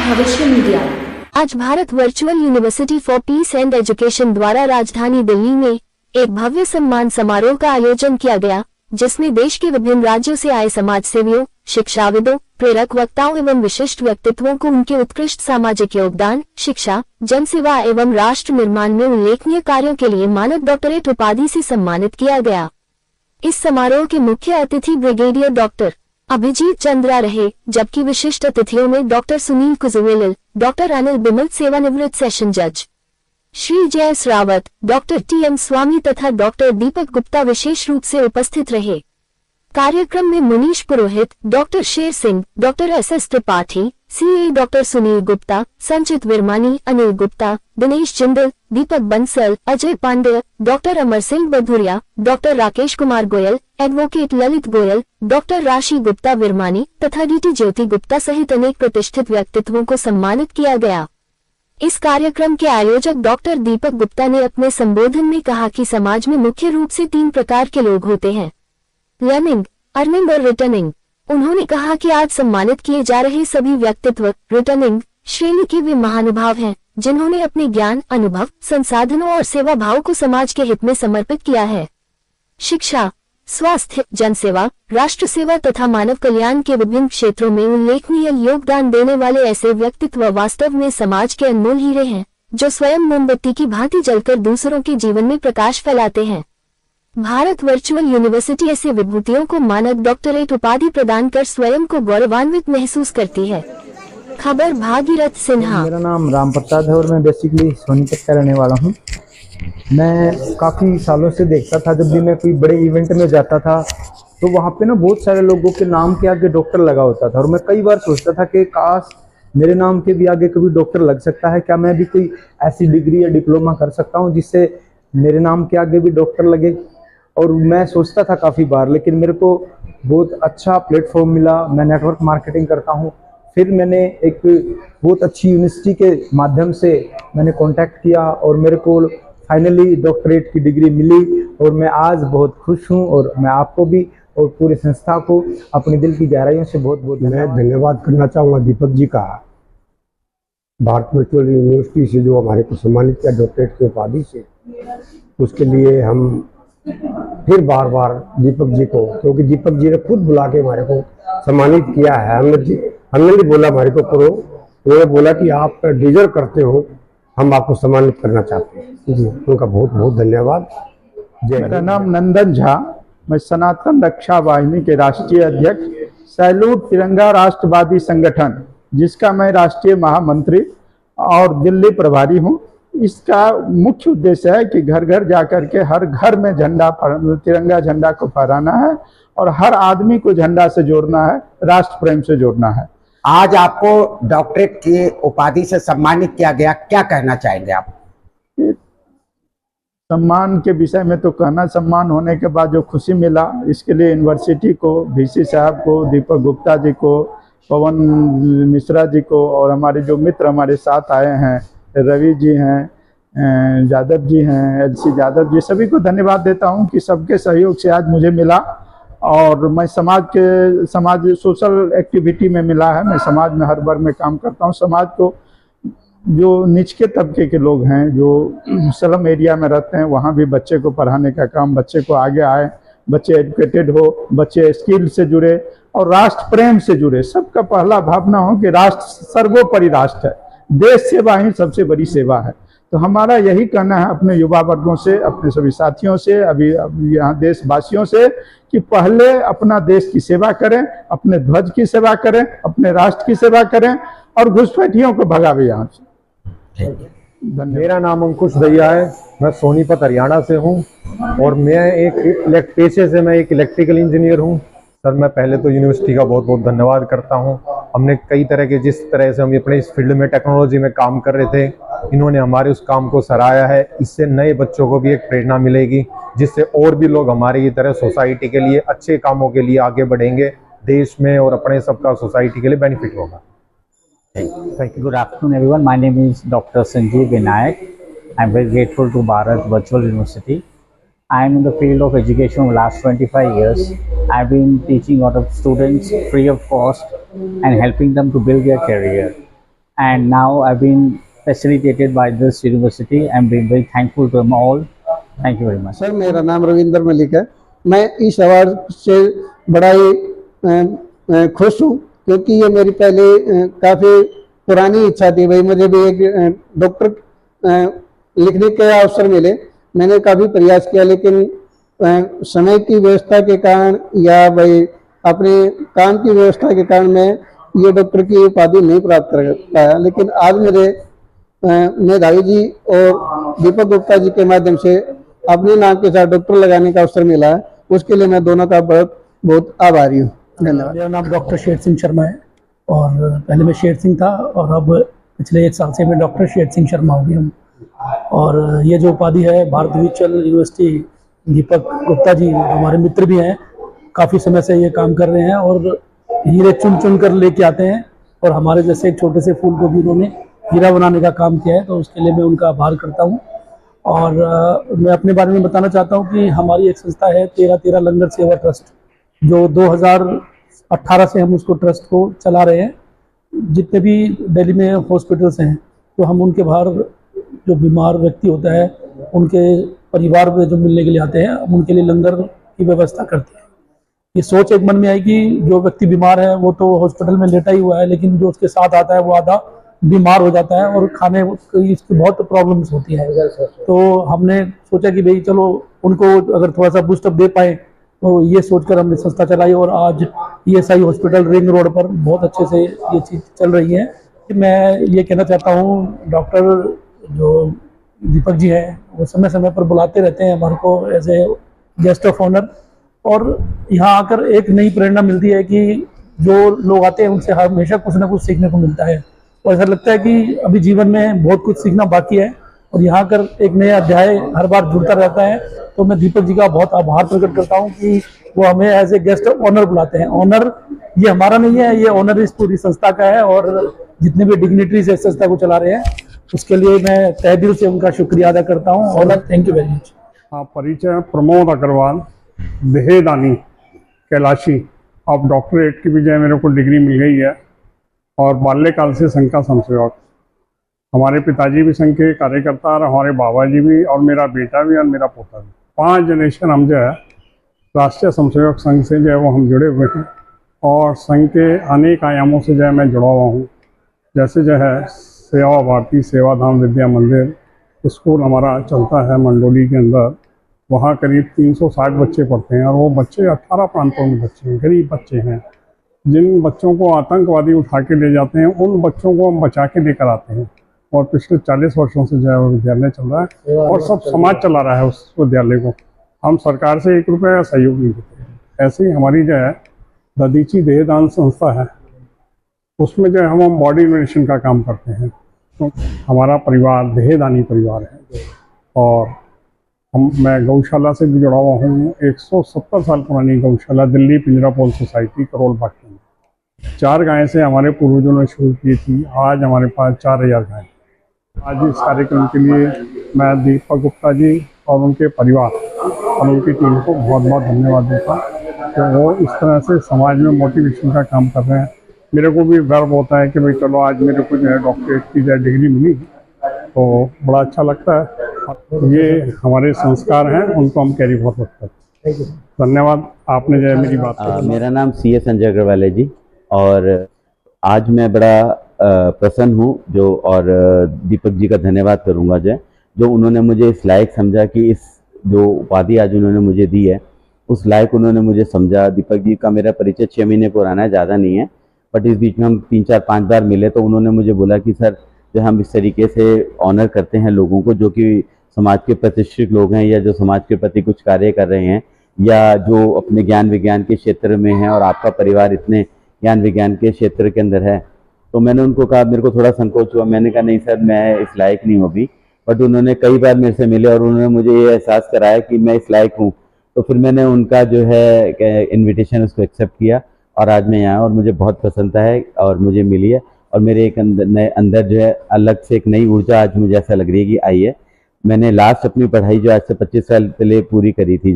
भविष्य मीडिया। आज Bharat virtual university for piece and education द्वारा राजधानी दिल्ली में एक भव्य सम्मान समारोह का आयोजन किया गया, जिसमें देश के विभिन्न राज्यों से आए समाज सेवियों, शिक्षाविदों, प्रेरक वक्ताओं एवं विशिष्ट व्यक्तित्वों को उनके उत्कृष्ट सामाजिक योगदान, शिक्षा, जनसेवा एवं राष्ट्र निर्माण में उल्लेखनीय कार्यों के लिए मानद डॉक्टरेट उपाधि से सम्मानित किया गया। इस समारोह के मुख्य अतिथि ब्रिगेडियर डॉक्टर अभिजीत चंद्रा रहे, जबकि विशिष्ट अतिथियों में डॉक्टर सुनील कुजुवेलिल, डॉक्टर अनिल बिमल सेवानिवृत्त सेशन जज, श्री जयस रावत, डॉक्टर टी.एम. स्वामी तथा डॉक्टर दीपक गुप्ता विशेष रूप से उपस्थित रहे। कार्यक्रम में Munish Purohit, doctor Sher Singh, doctor SS. Tripathi, CA doctor Sunil Gupta, Sanchit Virmani, Anil Gupta, Dinesh Jindal, Deepak Bansal, Ajay Pandey, doctor Amar Singh Badhuria, doctor Rakesh Kumar Goyal, advocate Lalit Goyal, doctor Rashi Gupta Virmani तथा डीटी ज्योति गुप्ता सहित अनेक प्रतिष्ठित व्यक्तित्वों को सम्मानित किया गया। इस कार्यक्रम के आयोजक डॉक्टर दीपक गुप्ता ने अपने संबोधन में कहा कि समाज में मुख्य रूप से 3 प्रकार के लोग होते हैं: लर्निंग, अर्निंग और रिटर्निंग। उन्होंने कहा कि आज सम्मानित किए जा रहे सभी व्यक्तित्व रिटर्निंग श्रेणी के वे महानुभाव हैं, जिन्होंने अपने ज्ञान, अनुभव, संसाधनों और सेवा भाव को समाज के हित में समर्पित किया है। शिक्षा, स्वास्थ्य, जनसेवा, राष्ट्र सेवा तथा मानव कल्याण के विभिन्न क्षेत्रों में उल्लेखनीय योगदान देने वाले ऐसे व्यक्तित्व वास्तव में समाज के अनमोल हीरे हैं, जो स्वयं मोमबत्ती की भांति जलकर दूसरों के जीवन में प्रकाश फैलाते हैं। भारत वर्चुअल यूनिवर्सिटी ऐसे विभूतियों को मानद डॉक्टरेट उपाधि प्रदान कर स्वयं को गौरवान्वित महसूस करती है। खबर भागीरथ सिन्हा। मेरा नाम राम प्रसाद है और मैं बेसिकली सोनीपत का रहने वाला हूँ। मैं काफ़ी सालों से देखता था, जब भी मैं कोई बड़े इवेंट में जाता था तो वहाँ पे ना बहुत सारे लोगों के नाम के आगे डॉक्टर लगा होता था, और मैं कई बार सोचता था कि काश मेरे नाम के भी आगे कभी डॉक्टर लग सकता है। क्या मैं भी कोई ऐसी डिग्री या डिप्लोमा कर सकता हूँ जिससे मेरे नाम के आगे भी डॉक्टर लगे। और मैं सोचता था काफ़ी बार, लेकिन मेरे को बहुत अच्छा प्लेटफॉर्म मिला। मैं नेटवर्क मार्केटिंग करता हूँ। फिर मैंने एक बहुत अच्छी यूनिवर्सिटी के माध्यम से मैंने कांटेक्ट किया और मेरे को फाइनली डॉक्टरेट की डिग्री मिली, और मैं आज बहुत खुश हूँ। और मैं आपको भी और पूरी संस्था को अपने दिल की गहराइयों से बहुत बहुत धन्यवाद करना चाहूँगा दीपक जी का। भारत वर्चुअल यूनिवर्सिटी से जो हमारे को सम्मानित किया डॉक्टरेट की उपाधि से, उसके लिए हम फिर बार बार दीपक जी को, क्योंकि दीपक जी ने खुद बुला के हमारे को सम्मानित किया है। हमने भी बोला हमारे को करो, उन्होंने बोला कि आप डिजर्व करते हो, हम आपको सम्मानित करना चाहते हैं। जी, उनका बहुत बहुत धन्यवाद। मेरा नाम नंदन झा, मैं सनातन रक्षा वाहिनी के राष्ट्रीय अध्यक्ष, सैल्यूट तिरंगा राष्ट्रवादी संगठन, जिसका मैं राष्ट्रीय महामंत्री और दिल्ली प्रभारी हूँ। इसका मुख्य उद्देश्य है कि घर घर जाकर के हर घर में तिरंगा झंडा को फहराना है और हर आदमी को झंडा से जोड़ना है, राष्ट्र प्रेम से जोड़ना है। आज आपको डॉक्टरेट की उपाधि से सम्मानित किया गया, क्या कहना चाहेंगे आप? सम्मान के विषय में तो कहना, सम्मान होने के बाद जो खुशी मिला, इसके लिए यूनिवर्सिटी को, वीसी साहब को, दीपक गुप्ता जी को, पवन मिश्रा जी को, और हमारे जो मित्र हमारे साथ आए हैं, रवि जी हैं, यादव जी हैं, एलसी यादव जी, सभी को धन्यवाद देता हूं कि सबके सहयोग से आज मुझे मिला। और मैं समाज सोशल एक्टिविटी में मिला है। मैं समाज में हर वर्ग में काम करता हूं। समाज को जो निचले तबके के लोग हैं, जो स्लम एरिया में रहते हैं, वहाँ भी बच्चे को पढ़ाने का काम, बच्चे को आगे आए, बच्चे एजुकेटेड हो, बच्चे स्किल से जुड़े और राष्ट्र प्रेम से जुड़े। सबका पहला भावना हो कि राष्ट्र सर्वोपरि राष्ट्र है, देश सेवा ही सबसे बड़ी सेवा है। तो हमारा यही कहना है अपने युवा वर्गों से, अपने सभी साथियों से, अभी यहाँ देशवासियों से, कि पहले अपना देश की सेवा करें, अपने ध्वज की सेवा करें, अपने राष्ट्र की सेवा करें और घुसपैठियों को भगावे यहाँ से। मेरा नाम अंकुश दहिया है, मैं सोनीपत हरियाणा से हूँ और मैं पेशे से मैं एक इलेक्ट्रिकल इंजीनियर हूँ। सर, मैं पहले तो यूनिवर्सिटी का बहुत बहुत धन्यवाद करता हूँ। हमने कई तरह के, जिस तरह से हम अपने इस फील्ड में टेक्नोलॉजी में काम कर रहे थे, इन्होंने हमारे उस काम को सराहा है। इससे नए बच्चों को भी एक प्रेरणा मिलेगी, जिससे और भी लोग हमारे की तरह सोसाइटी के लिए अच्छे कामों के लिए आगे बढ़ेंगे, देश में और अपने सबका सोसाइटी के लिए बेनिफिट होगा। Thank you. Good afternoon, everyone. My name is Dr. Sanjeev Vinayak. I'm very grateful to Bharat Virtual University. I am in the field of education for the last 25 years. I've been teaching a lot of students free of cost and helping them to build their career. and now I've been facilitated by this university. I'm being very thankful to them all. Thank you very much. Sir मेरा नाम रविंदर मलिक है। मैं इस award से बड़ा ही खुश हूँ, क्योंकि ये मेरी पहले काफ़ी पुरानी इच्छा थी। भाई मुझे भी एक डॉक्टर लिखने के अवसर मिले। मैंने काफ़ी प्रयास किया, लेकिन समय की व्यवस्था के कारण या भाई अपने काम की व्यवस्था के कारण मैं ये डॉक्टर की उपाधि नहीं प्राप्त कर पाया। लेकिन आज मेरे मेधावी जी और दीपक गुप्ता जी के माध्यम से अपने नाम के साथ डॉक्टर लगाने का अवसर मिला है, उसके लिए मैं दोनों का बहुत बहुत आभारी हूँ। धन्यवाद। मेरा नाम डॉक्टर शेर सिंह शर्मा है और पहले मैं शेर सिंह था और अब पिछले 1 साल से मैं डॉक्टर शेर सिंह शर्मा हो गया हूँ। और ये जो उपाधि है भारत वर्चुअल यूनिवर्सिटी दीपक गुप्ता जी हमारे मित्र भी हैं, काफ़ी समय से ये काम कर रहे हैं और हीरे चुन चुन कर लेके आते हैं और हमारे जैसे एक छोटे से फूल को भी उन्होंने हीरा बनाने का काम किया है, तो उसके लिए मैं उनका आभार करता हूँ। और मैं अपने बारे में बताना चाहता हूँ कि हमारी एक संस्था है 13-13 लंगर सेवा ट्रस्ट, जो 2018 से हम उसको ट्रस्ट को चला रहे हैं। जितने भी दिल्ली में हॉस्पिटल्स हैं तो हम उनके बाहर जो बीमार व्यक्ति होता है उनके परिवार में जो मिलने के लिए आते हैं, हम उनके लिए लंगर की व्यवस्था करते हैं। ये सोच एक मन में आई कि जो व्यक्ति बीमार है वो तो हॉस्पिटल में लेटा ही हुआ है, लेकिन जो उसके साथ आता है वो आधा बीमार हो जाता है और खाने की इसकी बहुत प्रॉब्लम्स होती है। तो हमने सोचा कि भाई चलो उनको अगर थोड़ा सा बूस्टअप दे पाए, तो ये सोचकर हमने संस्था चलाई और आज ESI हॉस्पिटल रिंग रोड पर बहुत अच्छे से ये चीज़ चल रही है। मैं ये कहना चाहता हूँ, डॉक्टर जो दीपक जी हैं वो समय समय पर बुलाते रहते हैं हमारे को as a guest of honour, और यहाँ आकर एक नई प्रेरणा मिलती है कि जो लोग आते हैं उनसे हमेशा कुछ ना कुछ सीखने को मिलता है और ऐसा लगता है कि अभी जीवन में बहुत कुछ सीखना बाकी है और यहाँ कर एक नया अध्याय हर बार जुड़ता रहता है। तो मैं दीपक जी का बहुत आभार प्रकट करता हूँ कि वो हमें as a guest of honour बुलाते हैं। ऑनर ये हमारा नहीं है, ये ऑनर इस पूरी संस्था का है और जितने भी डिग्निटरीज इस संस्था को चला रहे हैं उसके लिए मैं तहे दिल से उनका शुक्रिया अदा करता हूँ। Honour, thank you very much. परिचय प्रमोद अग्रवाल, देहदानी कैलाशी। अब डॉक्टरेट की भी जो है मेरे को डिग्री मिल गई है और बाल्यकाल से संघ का समसेवक। हमारे पिताजी भी संघ के कार्यकर्ता और हमारे बाबा जी भी और मेरा बेटा भी और मेरा पोता भी, 5 जनरेशन हम जो है राष्ट्रीय समसेवक संघ से जो है वो हम जुड़े हुए हैं और संघ के अनेक आयामों से जो है मैं जुड़ा हुआ हूँ। जैसे जो है सेवा भारती सेवाधाम विद्या मंदिर स्कूल हमारा चलता है मंडोली के अंदर, वहाँ करीब 360 बच्चे पढ़ते हैं और वो बच्चे 18 प्रांतों में बच्चे हैं, गरीब बच्चे हैं। जिन बच्चों को आतंकवादी उठा के ले जाते हैं उन बच्चों को हम बचा के लेकर आते हैं और पिछले 40 वर्षों से जो है वो विद्यालय चल रहा है और सब समाज चला रहा है उस विद्यालय को। हम सरकार से 1 रुपया सहयोग नहीं देते। ऐसे ही हमारी जो है ददीची देहदान संस्था है, उसमें जो है हम बॉडी डोनेशन का काम करते हैं। तो हमारा परिवार देहदानी परिवार है और मैं गौशाला से भी जुड़ा हुआ हूँ। 170 साल पुरानी गौशाला दिल्ली पिंजरापोल सोसाइटी करोल बाग में 4 गायें से हमारे पूर्वजों ने शुरू की थी। आज हमारे पास 4000 गायें। आज इस कार्यक्रम के लिए मैं दीपक गुप्ता जी और उनके परिवार और उनकी टीम को बहुत बहुत धन्यवाद देता हूँ कि वो इस तरह से समाज में मोटिवेशन का काम कर रहे हैं। मेरे को भी गर्व होता है कि भाई चलो आज मेरे को जो है डॉक्टरेट की जो डिग्री मिली तो बड़ा अच्छा लगता है। ये हमारे संस्कार हैं, उनको हम कैरी फॉरवर्ड करते हैं। धन्यवाद, आपने जो है मेरी बात मेरा नाम CS संजय अग्रवाल है जी और आज मैं बड़ा प्रसन्न हूँ जो और दीपक जी का धन्यवाद करूँगा जो उन्होंने मुझे इस लायक समझा कि इस जो उपाधि आज उन्होंने मुझे दी है उस लायक उन्होंने मुझे समझा। दीपक जी का मेरा परिचय 6 महीने पुराना है, ज़्यादा नहीं है, बट इस बीच में हम 3-4-5 बार मिले तो उन्होंने मुझे बोला कि सर जो हम इस तरीके से ऑनर करते हैं लोगों को जो कि समाज के प्रतिष्ठित लोग हैं या जो समाज के प्रति कुछ कार्य कर रहे हैं या जो अपने ज्ञान विज्ञान के क्षेत्र में हैं और आपका परिवार इतने ज्ञान विज्ञान के क्षेत्र के अंदर है। तो मैंने उनको कहा, मेरे को थोड़ा संकोच हुआ, मैंने कहा नहीं सर मैं इस लायक नहीं हूँ अभी, बट उन्होंने कई बार मेरे से मिले और उन्होंने मुझे ये एहसास कराया कि मैं इस लायक हूँ। तो फिर मैंने उनका जो है इन्विटेशन उसको एक्सेप्ट किया और आज मैं यहाँ और मुझे बहुत प्रसन्नता है और मुझे मिली है और मेरे एक अंदर जो है अलग से एक नई ऊर्जा आज मुझे ऐसा लग रही है कि आई है। मैंने लास्ट अपनी पढ़ाई जो आज से 25 साल पहले पूरी करी थी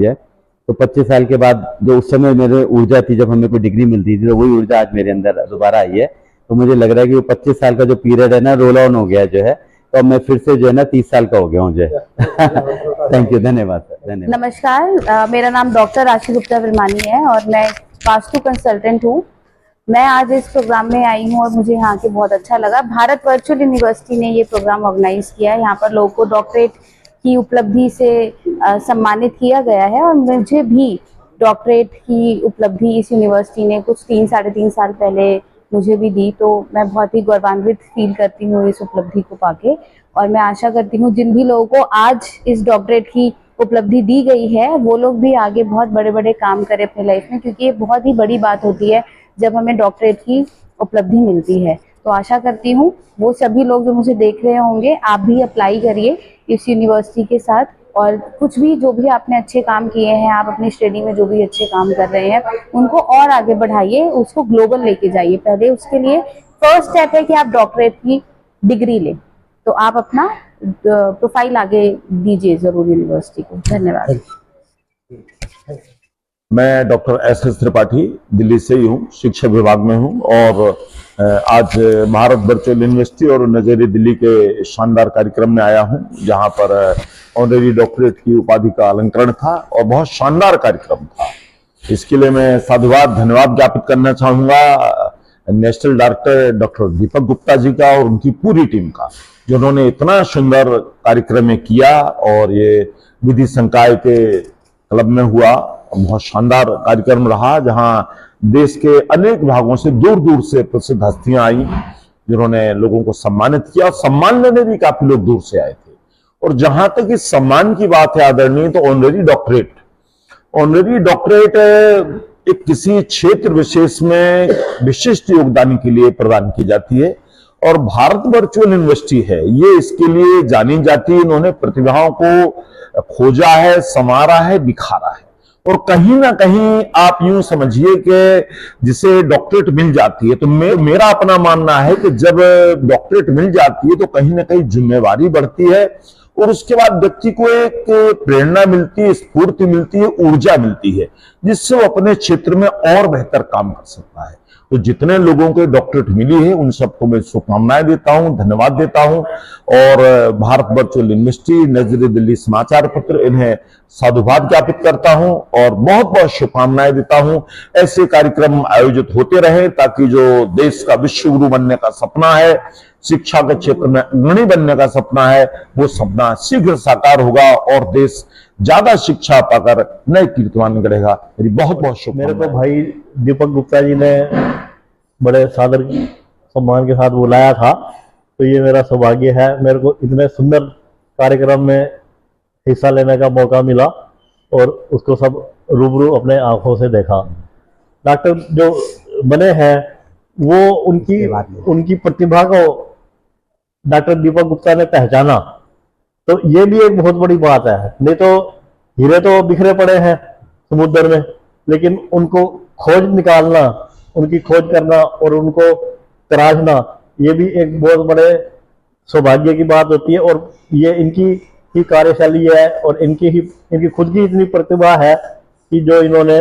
तो 25 साल के बाद जो उस समय मेरे ऊर्जा थी जब हमें कोई डिग्री मिलती थी तो वही ऊर्जा आज मेरे अंदर दोबारा आई है। तो मुझे लग रहा है कि वो 25 साल का जो पीरियड है ना रोल ऑन हो गया जो है, तो अब मैं फिर से जो है ना 30 साल का हो गया हूँ जो है। थैंक यू, धन्यवाद सर, धन्यवाद। नमस्कार, मेरा नाम डॉक्टर राशि गुप्ता विरमानी है और मैं वास्तु कंसल्टेंट हूँ। मैं आज इस प्रोग्राम में आई हूँ और मुझे यहाँ के बहुत अच्छा लगा। भारत वर्चुअल यूनिवर्सिटी ने ये प्रोग्राम ऑर्गेनाइज किया है। यहाँ पर लोगों को डॉक्टरेट की उपलब्धि से सम्मानित किया गया है और मुझे भी डॉक्टरेट की उपलब्धि इस यूनिवर्सिटी ने कुछ 3-3.5 साल पहले मुझे भी दी, तो मैं बहुत ही गौरवान्वित फील करती हूँ इस उपलब्धि को पाके। और मैं आशा करती हूँ जिन भी लोगों को आज इस डॉक्टरेट की उपलब्धि दी गई है वो लोग भी आगे बहुत बड़े बड़े काम करें अपने लाइफ में, क्योंकि ये बहुत ही बड़ी बात होती है जब हमें डॉक्टरेट की उपलब्धि मिलती है। तो आशा करती हूँ वो सभी लोग जो मुझे देख रहे होंगे, आप भी अप्लाई करिए इस यूनिवर्सिटी के साथ, और कुछ भी जो भी आपने अच्छे काम किए हैं, आप अपनी स्टडी में जो भी अच्छे काम कर रहे हैं उनको और आगे बढ़ाइए, उसको ग्लोबल लेके जाइए। पहले उसके लिए फर्स्ट स्टेप है कि आप डॉक्टरेट की डिग्री लें, तो आप अपना प्रोफाइल आगे दीजिए जरूर यूनिवर्सिटी को। धन्यवाद। मैं डॉक्टर एस त्रिपाठी दिल्ली से ही हूँ, शिक्षा विभाग में हूँ और आज भारत वर्चुअल यूनिवर्सिटी और नज़ेरे दिल्ली के शानदार कार्यक्रम में आया हूँ, जहाँ पर ऑनरेरी डॉक्टरेट की उपाधि का अलंकरण था और बहुत शानदार कार्यक्रम था। इसके लिए मैं साधुवाद धन्यवाद ज्ञापित करना चाहूँगा national director doctor Deepak Gupta ji का और उनकी पूरी टीम का, जिन्होंने इतना सुंदर कार्यक्रम में किया। और ये विधि संकाय के क्लब में हुआ, बहुत शानदार कार्यक्रम रहा, जहां देश के अनेक भागों से दूर दूर से प्रसिद्ध हस्तियां आई, जिन्होंने लोगों को सम्मानित किया और सम्मान लेने भी काफी लोग दूर से आए थे। और जहां तक इस सम्मान की बात है आदरणीय, तो ऑनरेरी डॉक्टरेट एक किसी क्षेत्र विशेष में विशिष्ट योगदान के लिए प्रदान की जाती है और भारत वर्चुअल यूनिवर्सिटी है ये इसके लिए जानी जाती है। इन्होंने प्रतिभाओं को खोजा है, संवारा है, निखारा है और कहीं ना कहीं आप यूं समझिए कि जिसे डॉक्टरेट मिल जाती है, तो मेरा अपना मानना है कि जब डॉक्टरेट मिल जाती है तो कहीं ना कहीं जिम्मेवारी बढ़ती है और उसके बाद व्यक्ति को एक प्रेरणा मिलती है, स्फूर्ति मिलती है, ऊर्जा मिलती है, जिससे वो अपने क्षेत्र में और बेहतर काम कर सकता है। तो जितने लोगों को डॉक्टरेट मिली है उन सबको मैं शुभकामनाएं देता हूं, धन्यवाद देता हूं और भारत वर्चुअल यूनिवर्सिटी, नज़ेरे दिल्ली समाचार पत्र, इन्हें साधुवाद ज्ञापित करता हूं और बहुत बहुत शुभकामनाएं देता हूं। ऐसे कार्यक्रम आयोजित होते रहे ताकि जो देश का विश्व गुरु बनने का सपना है, शिक्षा के क्षेत्र में अग्रणी बनने का सपना है, वो सपना शीघ्र साकार होगा और देश ज्यादा शिक्षा पाकर नए कीर्तिमान करेगा। मेरी बहुत बहुत शुभकामनाएं। मेरे को भाई दीपक गुप्ता जी ने बड़े सादर सम्मान के साथ बुलाया था, तो ये मेरा सौभाग्य है। मेरे को इतने सुंदर कार्यक्रम में हिस्सा लेने का मौका मिला और उसको सब रूबरू अपने आंखों से देखा। डॉक्टर जो बने हैं वो उनकी प्रतिभा को डॉक्टर दीपक गुप्ता ने पहचाना, तो ये भी एक बहुत बड़ी बात है। नहीं तो हीरे तो बिखरे पड़े हैं समुद्र में, लेकिन उनको खोज निकालना, उनकी खोज करना और उनको तराशना, ये भी एक बहुत बड़े सौभाग्य की बात होती है। और ये इनकी ही कार्यशैली है और इनकी खुद की इतनी प्रतिभा है कि जो इन्होंने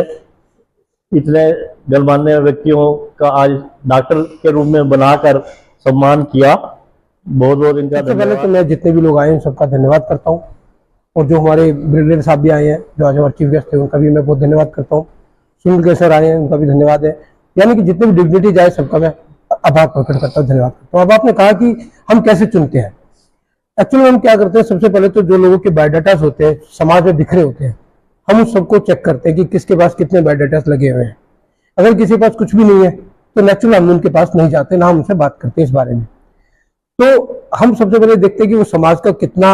इतने गणमान्य व्यक्तियों का आज डॉक्टर के रूप में बनाकर सम्मान किया। बहुत बहुत इनका सबसे पहले तो मैं जितने भी लोग आए हैं सबका धन्यवाद करता हूँ और जो हमारे ब्रिगेडियर साहब भी आए हैं, जो आज हमारे चीफ गेस्ट थे, उनका भी मैं बहुत धन्यवाद करता हूँ। सुनील के सर आए हैं, उनका भी धन्यवाद है। यानी कि जितने भी डिग्निटी जाए सबका मैं आभार प्रकट करता हूँ, धन्यवाद करता हूँ। अब आपने कहा कि हम कैसे चुनते हैं, एक्चुअली हम क्या करते हैं, सबसे पहले तो जो लोगों के बायोडाटास होते हैं समाज में बिखरे होते हैं, हम उस सबको चेक करते हैं कि किसके पास कितने बायोडाटास लगे हुए हैं। अगर किसी के पास कुछ भी नहीं है तो नेचुरल हम उनके पास नहीं जाते, ना हम उनसे बात करते हैं इस बारे में। तो हम सबसे पहले देखते हैं कि वो समाज का कितना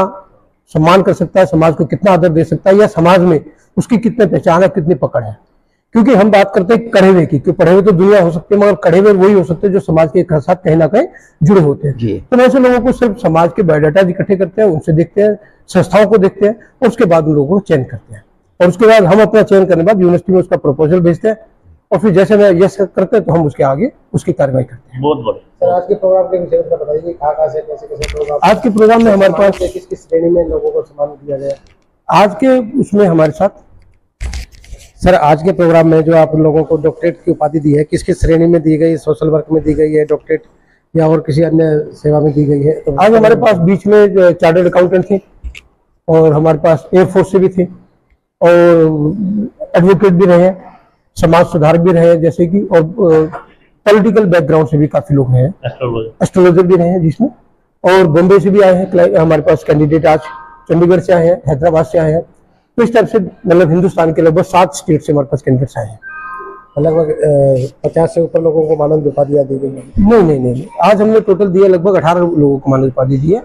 सम्मान कर सकता है, समाज को कितना आदर दे सकता है, या समाज में उसकी कितनी पहचान है, कितनी पकड़ है। क्योंकि हम बात करते हैं कड़े हुए की, क्योंकि पढ़े हुए तो दुनिया हो सकती है, मगर कड़े हुए वही हो सकते हैं जो समाज के साथ कहीं ना कहीं जुड़े होते हैं। तो ऐसे लोगों को सिर्फ समाज के बायोडाटा इकट्ठे करते हैं, उनसे देखते हैं, संस्थाओं को देखते हैं और उसके बाद उन लोगों को चयन करते हैं। और उसके बाद हम अपना चयन करने के बाद यूनिवर्सिटी में उसका प्रपोजल भेजते हैं और फिर जैसे मैं यस करते हैं तो हम उसके आगे उसकी कार्रवाई करते हैं। बहुत बढ़िया। आज के प्रोग्राम के विषय में बताइए, कहाँ से कैसे प्रोग्राम? आज के प्रोग्राम में हमारे पास किस किस श्रेणी में लोगों को सम्मान दिया गया? आज के उसमें हमारे साथ सर, आज के प्रोग्राम में जो आप लोगों को डॉक्टरेट की उपाधि दी है, किस किस श्रेणी में दी गई, सोशल वर्क में दी गई है डॉक्टरेट या और किसी अन्य सेवा में दी गई है? तो आज हमारे पास बीच में चार्टर्ड अकाउंटेंट थी और हमारे पास एयरफोर्स से भी थी और एडवोकेट भी रहे, समाज सुधारक भी रहे जैसे कि, और पॉलिटिकल बैकग्राउंड से भी काफी लोग रहे, एस्ट्रोलॉजर भी रहे हैं जिसमें, और बॉम्बे से भी आए हैं हमारे पास कैंडिडेट, आज चंडीगढ़ से आए हैं, हैदराबाद से आए हैं। तो इस तरह से मतलब हिंदुस्तान के लगभग 7 स्टेट से हमारे पास कैंडिडेट्स आए हैं। लगभग 50 से ऊपर लोगों को मानद उपाधियां दी गई है? नहीं, आज हमने टोटल दिया लगभग 18 लोगों को मानद उपाधि दी है,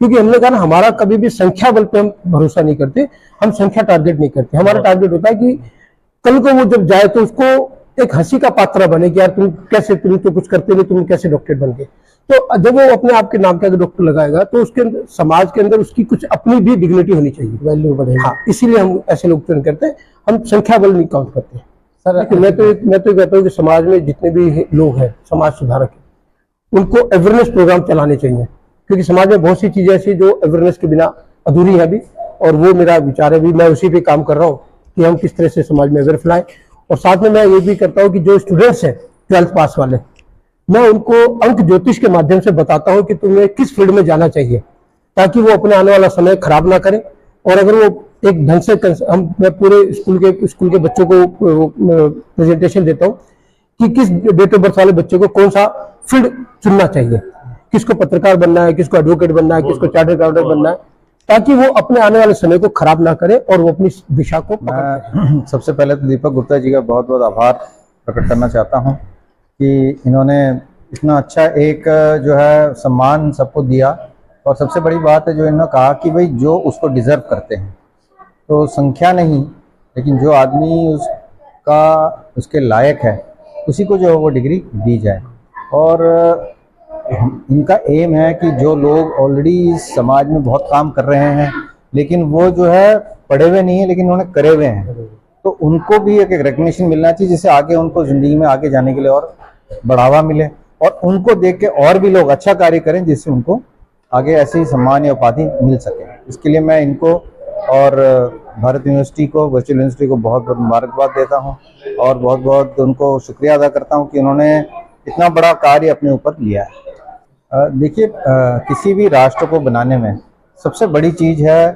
क्योंकि हमने कहा ना, हमारा कभी भी संख्या बल पे हम भरोसा नहीं करते, हम संख्या टारगेट नहीं करते। हमारा टारगेट होता है कि कल को वो जब जाए तो उसको एक हंसी का पात्र बने कि यार तुम तो कुछ करते नहीं, तुम कैसे डॉक्टर बन गए। तो जब वो अपने आप के नाम के अगर डॉक्टर लगाएगा तो उसके अंदर, समाज के अंदर उसकी कुछ अपनी भी डिग्निटी होनी चाहिए, वैल्यू बढ़ेगी। हाँ, इसीलिए हम ऐसे लोग चुन करते हैं, हम संख्या बल नहीं काउंट करते। सर, मैं तो कहता हूँ कि समाज में जितने भी लोग हैं, समाज सुधारक, उनको अवेयरनेस प्रोग्राम चलाने चाहिए, क्योंकि समाज में बहुत सी चीजें ऐसी जो अवेयरनेस के बिना अधूरी है अभी, और वो मेरा विचार है भी, मैं उसी पे काम कर रहा हूँ कि हम किस तरह से समाज में अवेयर फैलाएं। और साथ में मैं ये भी करता हूँ कि जो स्टूडेंट्स हैं 12th पास वाले, मैं उनको अंक ज्योतिष के माध्यम से बताता हूँ कि तुम्हें किस फील्ड में जाना चाहिए, ताकि वो अपने आने वाला समय खराब ना करें। और अगर वो एक ढंग से, मैं पूरे स्कूल के बच्चों को प्रेजेंटेशन देता हूँ कि किस डेट ऑफ बर्थ वाले बच्चे को कौन सा फील्ड चुनना चाहिए, किसको पत्रकार बनना है, किसको एडवोकेट बनना है, किसको चार्टर्ड अकाउंटेंट बनना है, ताकि वो अपने आने वाले समय को खराब ना करे और वो अपनी दिशा को पकड़। सबसे पहले तो दीपक गुप्ता जी का बहुत बहुत आभार प्रकट करना चाहता हूं कि इन्होंने इतना अच्छा एक जो है सम्मान सबको दिया, और सबसे बड़ी बात है जो इन्होंने कहा कि भाई जो उसको डिजर्व करते हैं, तो संख्या नहीं, लेकिन जो आदमी उसके लायक है उसी को जो है वो डिग्री दी जाए। और इनका एम है कि जो लोग ऑलरेडी समाज में बहुत काम कर रहे हैं, लेकिन वो जो है पढ़े हुए नहीं है लेकिन उन्होंने करे हुए हैं, तो उनको भी एक रिकग्निशन मिलना चाहिए, जिससे आगे उनको जिंदगी में आगे जाने के लिए और बढ़ावा मिले, और उनको देख के और भी लोग अच्छा कार्य करें, जिससे उनको आगे ऐसी सम्मान या उपाधि मिल सके। इसके लिए मैं इनको और भारत यूनिवर्सिटी को, वर्चुअल यूनिवर्सिटी को बहुत बहुत मुबारकबाद देता हूँ, और बहुत बहुत उनको शुक्रिया अदा करता हूँ कि उन्होंने इतना बड़ा कार्य अपने ऊपर लिया है। देखिए, किसी भी राष्ट्र को बनाने में सबसे बड़ी चीज़ है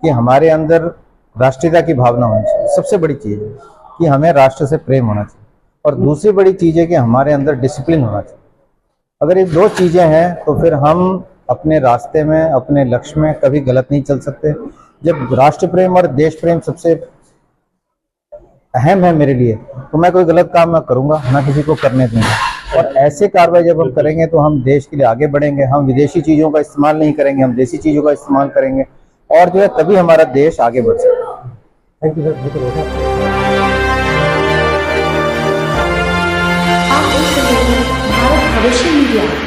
कि हमारे अंदर राष्ट्रीयता की भावना होनी चाहिए। सबसे बड़ी चीज़ है कि हमें राष्ट्र से प्रेम होना चाहिए, और दूसरी बड़ी चीज़ है कि हमारे अंदर डिसिप्लिन होना चाहिए। अगर ये 2 चीज़ें हैं तो फिर हम अपने रास्ते में, अपने लक्ष्य में कभी गलत नहीं चल सकते। जब राष्ट्र प्रेम और देश प्रेम सबसे अहम है मेरे लिए, तो मैं कोई गलत काम ना करूँगा, ना किसी को करने दूंगा। और ऐसे कार्रवाई जब हम करेंगे तो हम देश के लिए आगे बढ़ेंगे। हम विदेशी चीज़ों का इस्तेमाल नहीं करेंगे, हम देसी चीज़ों का इस्तेमाल करेंगे, और जो है तभी हमारा देश आगे बढ़ सकेगा। Thank you sir. आप देख रहे हैं भारत भविष्य मीडिया।